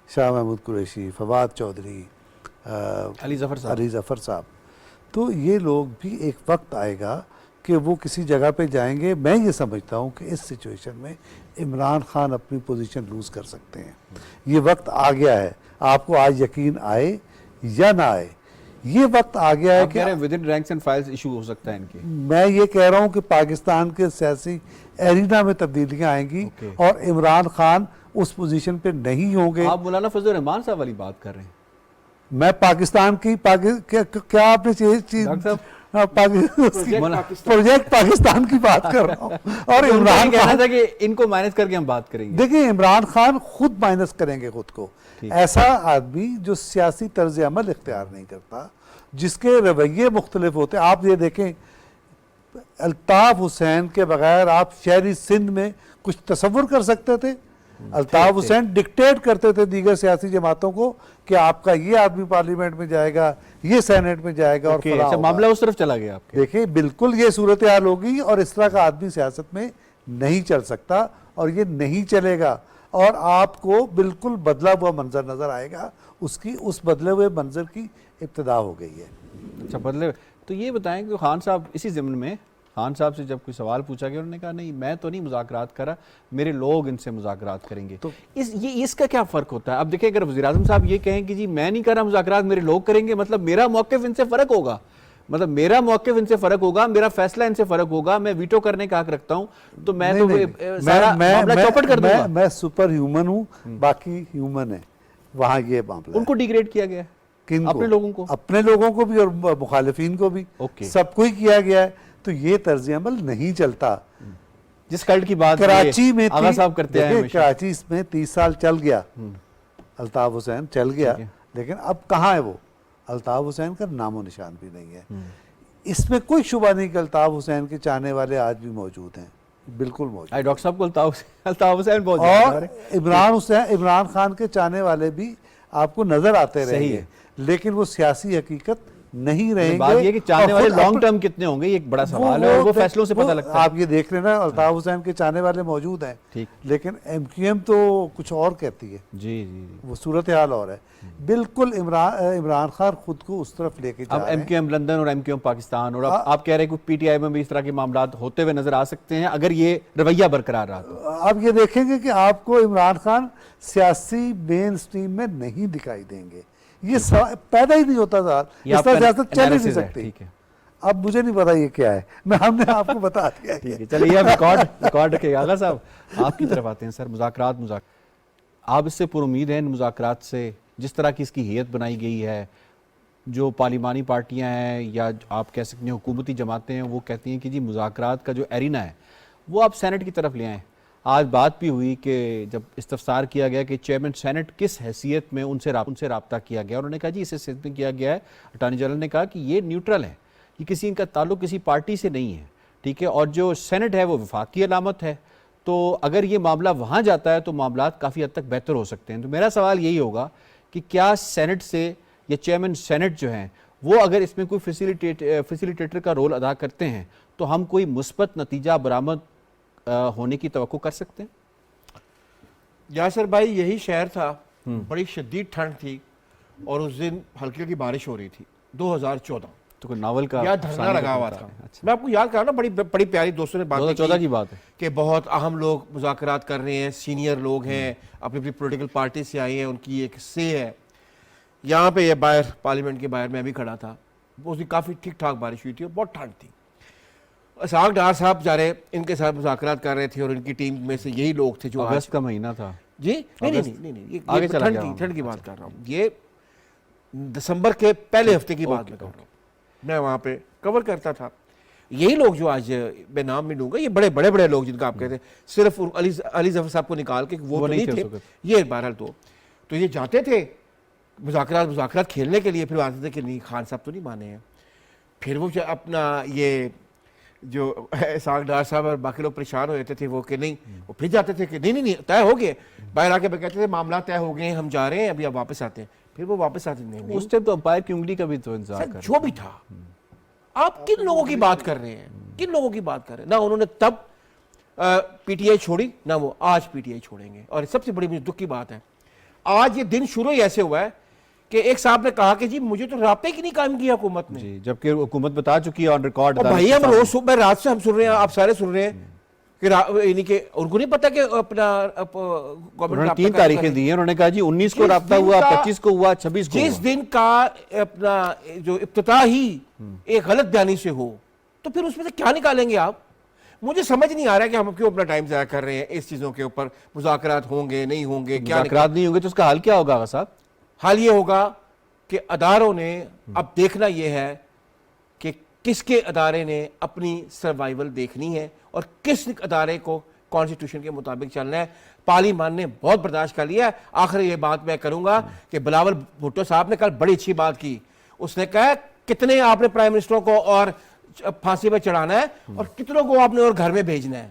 شاہ محمود قریشی، فواد چودھری، علی ظفر صاحب، تو یہ لوگ بھی ایک وقت آئے گا کہ وہ کسی جگہ پہ جائیں گے. میں یہ سمجھتا ہوں کہ اس سچویشن میں عمران خان اپنی پوزیشن لوز کر سکتے ہیں. یہ وقت آ گیا ہے، آپ کو آج یقین آئے یا نہ آئے، یہ وقت آ گیا ہے کہ ودن رینکس اینڈ فائلز ایشو ہو سکتا ہے ان کی. میں یہ کہہ رہا ہوں کہ پاکستان کے سیاسی ایرینا میں تبدیلیاں آئیں گی اور عمران خان اس پوزیشن پہ نہیں ہوں گے. آپ مولانا فضل الرحمان صاحب والی بات کر رہے ہیں. میں پاکستان کی کیا آپ نے چیز پروجیکٹ پاکستان کی بات کر رہا ہوں. اور عمران کہنا تھا کہ ان کو مائنس کر کے ہم بات کریں گے. دیکھیں عمران خان خود مائنس کریں گے خود کو. ایسا آدمی جو سیاسی طرز عمل اختیار نہیں کرتا، جس کے رویے مختلف ہوتے. آپ یہ دیکھیں الطاف حسین کے بغیر آپ شہری سندھ میں کچھ تصور کر سکتے تھے؟ الطاف حسین ڈکٹیٹ کرتے تھے دیگر سیاسی جماعتوں کو کہ آپ کا یہ آدمی پارلیمنٹ میں جائے گا، یہ سینٹ میں جائے گا، اور معاملہ اس طرف چلا گیا. دیکھیں بالکل یہ صورتحال ہوگی اور اس طرح کا آدمی سیاست میں نہیں چل سکتا اور یہ نہیں چلے گا. اور آپ کو بالکل بدلا ہوا منظر نظر آئے گا. اس بدلے ہوئے منظر کی ابتدا ہو گئی ہے. اچھا بدلے. تو یہ بتائیں کہ خان صاحب اسی ضمن میں خان صاحب سے جب کوئی سوال پوچھا گیا، انہوں نے کہا نہیں میں تو نہیں مذاکرات کر رہا، میرے لوگ ان سے مذاکرات کریں گے. اس کا کیا فرق ہوتا ہے؟ اب دیکھیں اگر وزیراعظم صاحب یہ کہیں کہ جی میں نہیں کر رہا مذاکرات، میرے لوگ کریں گے، مطلب میرا موقف ان سے فرق ہوگا، میرا فیصلہ ان سے فرق ہوگا، میں ویٹو کرنے کا حق رکھتا ہوں، تو میں تو سارا معاملہ چوپٹ کر دوں گا. میں سپر ہیومن ہوں، باقی ہیومن ہے. وہاں یہ معاملہ ان کو ڈیگریڈ کیا گیا ہے، اپنے لوگوں کو، اپنے لوگوں کو بھی اور مخالفین کو بھی، سب کو ہی کیا گیا ہے. تو یہ طرز عمل نہیں چلتا. جس کلٹ کی بات کراچی میں آغا صاحب کرتے ہیں، کراچی میں 30 سال چل گیا، الطاف حسین چل گیا، لیکن اب کہاں ہے وہ؟ الطاف حسین کا نام و نشان بھی نہیں ہے. اس میں کوئی شبہ نہیں کہ الطاف حسین کے چاہنے والے آج بھی موجود ہیں، بالکل موجود. ڈاکٹر صاحب کو الطاف حسین بہت، اور عمران خان کے چاہنے والے بھی آپ کو نظر آتے رہیں گے، لیکن وہ سیاسی حقیقت نہیں رہیں گے. بات یہ کہ چاہنے والے لانگ ٹرم کتنے ہوں گے یہ ایک بڑا سوال ہے، اور وہ فیصلوں سے پتہ لگتا ہے. آپ یہ دیکھ لینا الطاف حسین کے چاہنے والے موجود ہیں، لیکن ایم کیو ایم تو کچھ اور کہتی ہے. جی وہ صورتحال اور ہے. بالکل عمران خان خود کو اس طرف لے کے جا رہے ہیں. اب ایم کیو ایم لندن اور ایم کیو ایم پاکستان، اور آپ کہہ رہے ہیں کہ پی ٹی آئی میں بھی اس طرح کے معاملات ہوتے ہوئے نظر آ سکتے ہیں اگر یہ رویہ برقرار رہا تو. اب یہ دیکھیں گے کہ آپ کو عمران خان سیاسی مین سٹریم میں نہیں دکھائی دیں گے. یہ پیدا ہی نہیں ہوتا تھا، اس طرح سیاست چل ہی نہیں سکتی. اب مجھے نہیں پتا یہ کیا ہے، ہم نے آپ کو بتا دیا. چلیے اب ریکارڈ رکھے گا. آغا صاحب آپ کی طرف آتے ہیں. سر مذاکرات آپ اس سے پر امید ہیں ان مذاکرات سے؟ جس طرح کی اس کی ہیئت بنائی گئی ہے، جو پارلیمانی پارٹیاں ہیں یا آپ کہہ سکتے ہیں حکومتی جماعتیں ہیں، وہ کہتی ہیں کہ جی مذاکرات کا جو ایرینا ہے وہ آپ سینٹ کی طرف لے آئیں. آج بات بھی ہوئی کہ جب استفسار کیا گیا کہ چیئرمین سینٹ کس حیثیت میں ان سے رابطہ کیا گیا، انہوں نے کہا جی اس حیثیت میں کیا گیا ہے. اٹارنی جنرل نے کہا کہ یہ نیوٹرل ہے، یہ کسی ان کا تعلق کسی پارٹی سے نہیں ہے، ٹھیک ہے، اور جو سینٹ ہے وہ وفاقی علامت ہے. تو اگر یہ معاملہ وہاں جاتا ہے تو معاملات کافی حد تک بہتر ہو سکتے ہیں. تو میرا سوال یہی ہوگا کہ کیا سینٹ سے یا چیئرمین سینٹ جو ہیں وہ اگر اس میں کوئی فیسیلیٹیٹر کا رول ادا کرتے ہیں تو ہم کوئی مثبت نتیجہ برآمد ہونے کی توقع کر سکتے ہیں؟ یاسر بھائی یہی شہر تھا, بڑی شدید ٹھنڈ تھی اور اس دن ہلکی ہلکی بارش ہو رہی تھی 2014, تو کوئی ناول کا یا دھرنا لگا ہوا تھا. میں آپ کو یاد کر رہا ہوں, بڑی پیاری دوستوں نے بات 2014 کی بات ہے کہ بہت اہم لوگ مذاکرات کر رہے ہیں, سینئر لوگ ہیں, اپنی اپنی پولیٹیکل پارٹی سے آئے ہیں, ان کی ایک سے ہے. یہاں پہ یہ باہر پارلیمنٹ کے باہر میں بھی کھڑا تھا, اس دن کافی ٹھیک ٹھاک بارش ہوئی تھی اور بہت ٹھنڈ تھی. اسحاق ڈار صاحب جا رہے ان کے ساتھ مذاکرات کر رہے تھے اور ان کی ٹیم میں سے یہی لوگ تھے جو اگست کا مہینہ تھا. جی نہیں, یہ ٹھنڈ کی بات کر رہا ہوں, یہ دسمبر کے پہلے ہفتے کی بات میں کر رہا ہوں. میں وہاں پہ کور کرتا تھا. یہی لوگ جو آج میں نام میں لوں گا, یہ بڑے بڑے لوگ جن کا آپ کہتے ہیں, صرف علی ظفر صاحب کو نکال کے وہ نہیں تھے, یہ بہرحال تو یہ جاتے تھے مذاکرات کھیلنے کے لیے, پھر آتے تھے کہ نہیں خان صاحب تو نہیں مانے ہیں. پھر وہ اپنا یہ جو اسحاق ڈار صاحب اور باقی لوگ پریشان ہو جاتے تھے وہ کہ نہیں, وہ پھر جاتے تھے کہ نہیں طے ہو گئے, باہر آ کے کہتے تھے معاملات طے ہو گئے, ہم جا رہے ہیں, ابھی آپ واپس آتے ہیں. پھر وہ واپس آتے نہیں. اس ٹائم تو امپائر کی انگلی کا بھی تو انتظار کر جو بھی تھا. آپ کن لوگوں کی بات کر رہے ہیں, کن لوگوں کی بات کر رہے ہیں؟ نہ انہوں نے تب پی ٹی آئی چھوڑی, نہ وہ آج پی ٹی آئی چھوڑیں گے. اور سب سے بڑی مجھے دکھ کی بات ہے, آج یہ دن شروع ہی ایسے ہوا ہے کہ ایک صاحب نے کہا کہ جی مجھے تو رابطے کی نہیں قائم کیا حکومت نے. جی, جبکہ حکومت بتا چکی ہے آن ریکارڈ. بھائی ہم روز صبح رات سے ہم سن رہے ہیں, آپ سارے سن رہے ہیں کہ یعنی کہ ان کو نہیں پتا کہ اپنا گورنمنٹ 3 تاریخیں دی ہیں. انہوں نے کہا جی 19 کو رابطہ ہوا, 25 کو ہوا, 26 کو. جس دن کا اپنا جو ابتدا ہی ایک غلط بیانی سے ہو تو پھر اس میں سے کیا نکالیں گے آپ؟ مجھے سمجھ نہیں آ رہا ہے کہ ہم کیوں اپنا ٹائم ضائع کر رہے ہیں اس چیزوں کے اوپر. مذاکرات ہوں گے نہیں ہوں گے, کیا مذاکرات نہیں ہوں گے تو اس کا حل کیا ہوگا آغا صاحب؟ حال یہ ہوگا کہ اداروں نے اب دیکھنا یہ ہے کہ کس کے ادارے نے اپنی سروائیول دیکھنی ہے اور کس ادارے کو کانسٹیٹیوشن کے مطابق چلنا ہے. پارلیمان نے بہت برداشت کر لیا ہے. آخر یہ بات میں کروں گا کہ بلاول بھٹو صاحب نے کل بڑی اچھی بات کی. اس نے کہا کتنے آپ نے پرائم منسٹروں کو اور پھانسی پہ چڑھانا ہے اور کتنوں کو آپ نے اور گھر میں بھیجنا ہے.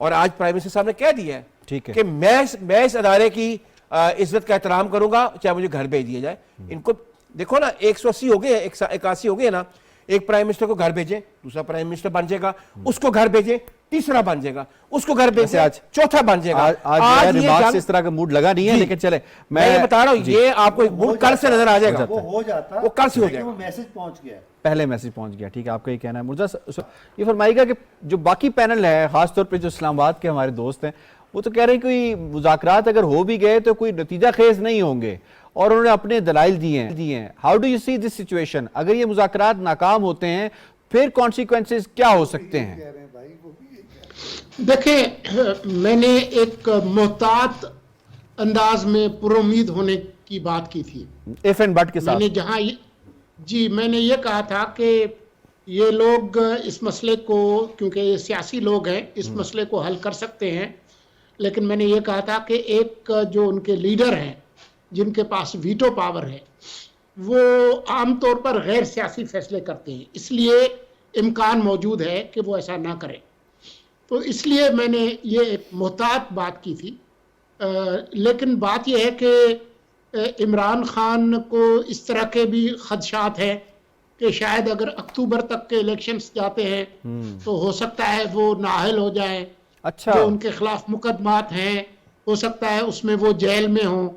اور آج پرائم منسٹر صاحب نے کہہ دیا ہے کہ میں اس ادارے کی عزت کا احترام کروں گا چاہے مجھے گھر بھیج دیا جائے. ان کو دیکھو نا 180 ہو گئے, 81 ہو گئے نا. ایک پرائم منسٹر کو گھر بھیجیں, دوسرا پرائم منسٹر بن جائے گا, اس کو گھر بھیجیں, تیسرا بن جائے گا, اس کو گھر بھیجیں, چوتھا بن جائے گا. آج ریمارکس اس طرح کا موڈ لگا نہیں ہے, لیکن چلے میں یہ بتا رہا ہوں, یہ آپ کو ایک موڈ کل سے نظر آ جائے گا. وہ ہو جاتا, وہ کل سے ہو جائے گا. میسج پہنچ گیا, پہلے میسج پہنچ گیا. ٹھیک ہے, آپ کا یہ کہنا ہے. مرزا یہ فرمائیے گا کہ جو باقی پینل ہے, خاص طور پہ جو اسلام آباد کے ہمارے دوست ہیں, وہ تو کہہ رہے ہیں کہ مذاکرات اگر ہو بھی گئے تو کوئی نتیجہ خیز نہیں ہوں گے, اور انہوں نے اپنے دلائل دیے ہیں. How do you see this situation? اگر یہ مذاکرات ناکام ہوتے ہیں پھر کانسیکوینسز کیا ہو سکتے ہیں؟ دیکھیں, میں نے ایک محتاط انداز میں پر امید ہونے کی بات کی تھی. ایف اینڈ بٹ کے ساتھ میں نے جہاں میں نے یہ کہا تھا کہ یہ لوگ اس مسئلے کو, کیونکہ یہ سیاسی لوگ ہیں, اس مسئلے کو حل کر سکتے ہیں. لیکن میں نے یہ کہا تھا کہ ایک جو ان کے لیڈر ہیں جن کے پاس ویٹو پاور ہے, وہ عام طور پر غیر سیاسی فیصلے کرتے ہیں, اس لیے امکان موجود ہے کہ وہ ایسا نہ کریں. تو اس لیے میں نے یہ ایک محتاط بات کی تھی. لیکن بات یہ ہے کہ عمران خان کو اس طرح کے بھی خدشات ہیں کہ شاید اگر اکتوبر تک کے الیکشنز جاتے ہیں تو ہو سکتا ہے وہ نااہل ہو جائیں. اچھا, جو ان کے خلاف مقدمات ہیں ہو سکتا ہے اس میں وہ جیل میں ہوں.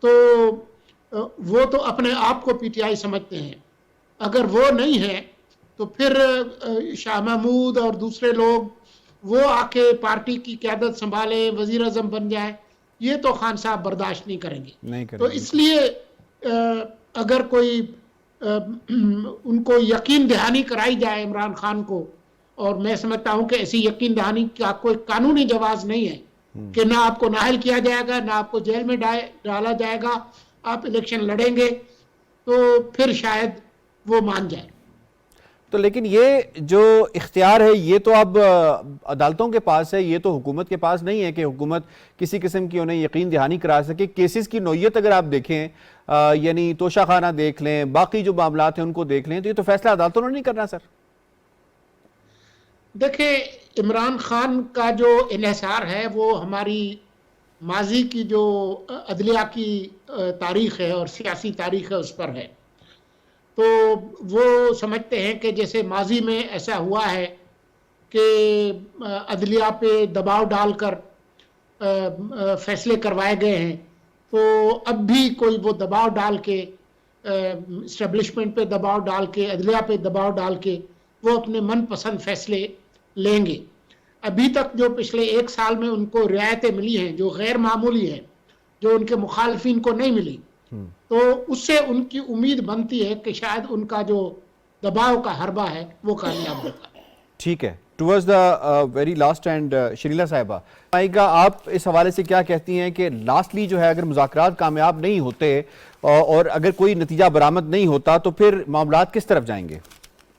تو وہ تو اپنے آپ کو پی ٹی آئی سمجھتے ہیں. اگر وہ نہیں ہے تو پھر شاہ محمود اور دوسرے لوگ وہ آ کے پارٹی کی قیادت سنبھالے, وزیر اعظم بن جائے, یہ تو خان صاحب برداشت نہیں کریں گے. تو اس لیے اگر کوئی ان کو یقین دہانی کرائی جائے عمران خان کو, اور میں سمجھتا ہوں کہ ایسی یقین دہانی کا کوئی قانونی جواز نہیں ہے کہ نہ آپ کو نااہل کیا جائے گا, نہ آپ کو جیل میں ڈالا جائے گا, آپ الیکشن لڑیں گے, تو پھر شاید وہ مان جائے. تو لیکن یہ جو اختیار ہے یہ تو اب عدالتوں کے پاس ہے, یہ تو حکومت کے پاس نہیں ہے کہ حکومت کسی قسم کی انہیں یقین دہانی کرا سکے. کیسز کی نوعیت اگر آپ دیکھیں, یعنی توشہ خانہ دیکھ لیں, باقی جو معاملات ہیں ان کو دیکھ لیں, تو یہ تو فیصلہ عدالتوں نے نہیں کرنا. سر دیکھیں, عمران خان کا جو انحصار ہے وہ ہماری ماضی کی جو عدلیہ کی تاریخ ہے اور سیاسی تاریخ ہے اس پر ہے. تو وہ سمجھتے ہیں کہ جیسے ماضی میں ایسا ہوا ہے کہ عدلیہ پہ دباؤ ڈال کر فیصلے کروائے گئے ہیں، تو اب بھی کوئی وہ دباؤ ڈال کے اسٹیبلشمنٹ پہ دباؤ ڈال کے، عدلیہ پہ دباؤ ڈال کے وہ اپنے من پسند فیصلے لیں گے۔ ابھی تک جو پچھلے 1 سال میں ان کو رعایتیں ملی ہیں جو غیر معمولی ہیں، جو ان کے مخالفین کو نہیں ملی، تو اس سے ان کی امید بنتی ہے کہ شاید ان کا جو دباؤ کا حربہ ہے وہ کامیاب ہوگا۔ ٹھیک ہے، towards the very last end Shrila صاحبہ، آپ اس حوالے سے کیا کہتی ہیں کہ لاسٹلی جو ہے اگر مذاکرات کامیاب نہیں ہوتے اور اگر کوئی نتیجہ برآمد نہیں ہوتا تو پھر معاملات کس طرف جائیں گے؟